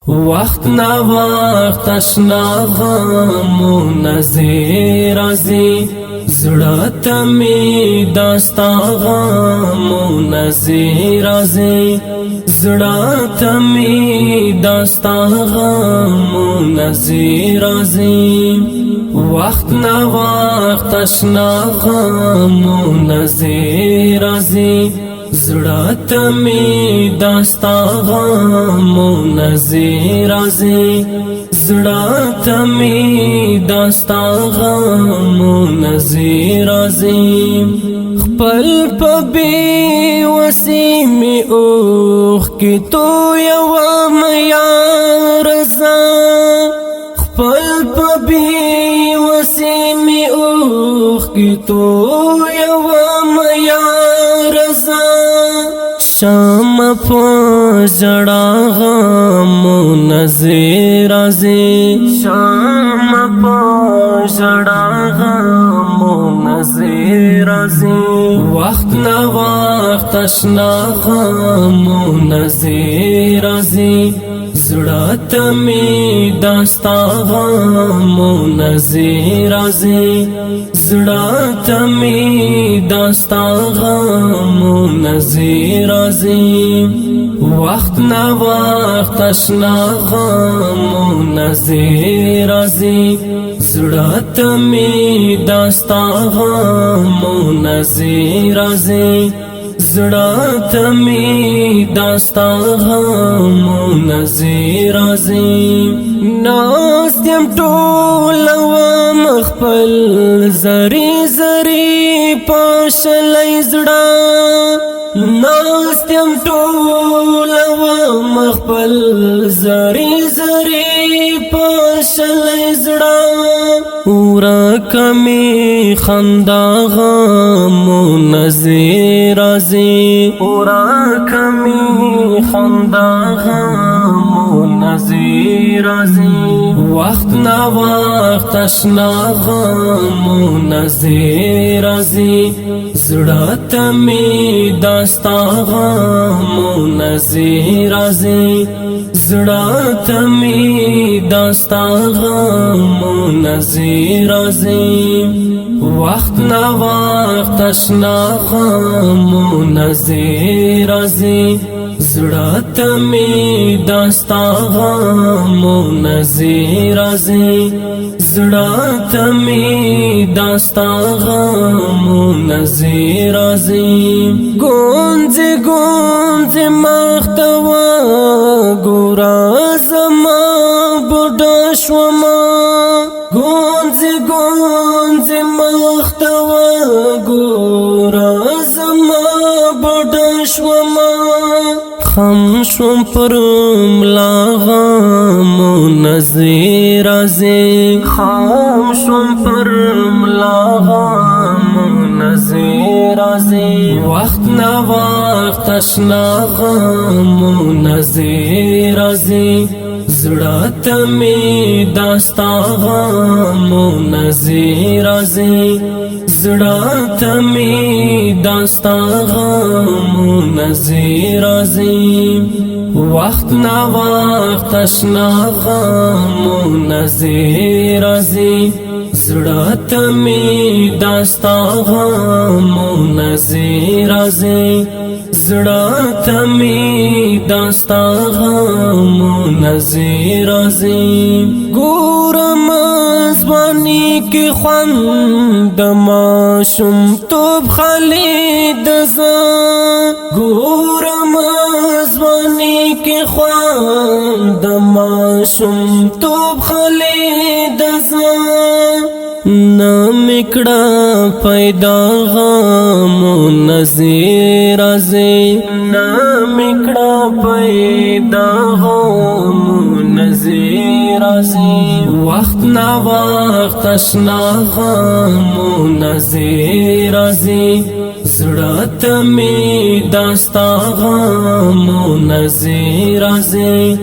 وقت نا وقت اشنا غمونه زی راځي زړه ته می داستا غمونه زی راځي زړه ته می داستا غمونه زی راځي وقت نا وقت اشنا غمونه زی راځي زړه ته می داستا غمونه زی راځي زړه ته می داستا غمونه زی راځي خپل په بی وسی می اوخ کی تو یو میا رضا خپل په بی وسی می اوخ کی تو یو میا رضا شام په زړه غمونه زی راځي شام په زړه غمونه زی راځي وخت نا وخت اشنا غمونه زی راځي زړه ته می داستا غمونه زی راځي زړه ته می داستا غمونه زی راځي وخت نا وخت اشنا غمونه زی راځي زړه ته می داستا غمونه زی راځي زړه ته می داستا غمونه زی راځي ناستم ټول و مخفل زری زری پاشلای زړه ناستم ټول و مخفل زری زری پاشلای زړه ورا کمی خندا غمونه زی راځي ورا کمی خندا غمونه زی راځي وخت نا وخت اشنا غمونه زی راځي زړه ته می داستا غمونه زی راځي زړه ته می داستا غمونه زی راځي وخت نا وخت اشنا غمونه زی راځي زړه ته می داستا غمونه زی راځي زړه ته می داستا غمونه زی راځي گونځي گونځي مختوا ګورا زما بډا شوما گونځي گونځي مختوا ګورا زما بډا شوما خم شوم پر ملا غمونه زی راځي خم شوم پر ملا غمونه زی راځي وخت نا وخت اشنا غمونه زی راځي زړه ته می داستا غمونه زی راځي زړه ته می داستا غمونه زی راځي وخت نا وخت اشنا غمونه زی راځي زړه ته می داستا غمونه زی راځي زړه ته می داستا غمونه زی راځي ګورم ځواني کې خوند ماشوم توب خالد ز ګورم ځواني کې خوند ماشوم توب خالد ز نمکڑا پیدا غمونه زی راځي نمکڑا پیدا غمونه زی راځي وخت نا وخت اشنا غمونه زی راځي زړه ته می داستا غمونه زی راځي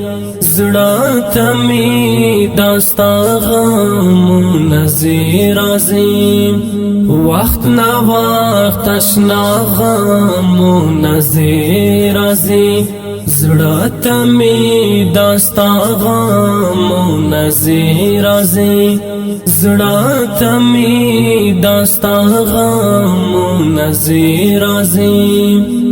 زړه ته می داستا غمونه زی راځي وخت نا وخت اشنا غمونه زی راځي زړه ته می داستا غمونه زی راځي زړه ته می داستا غمونه زی راځي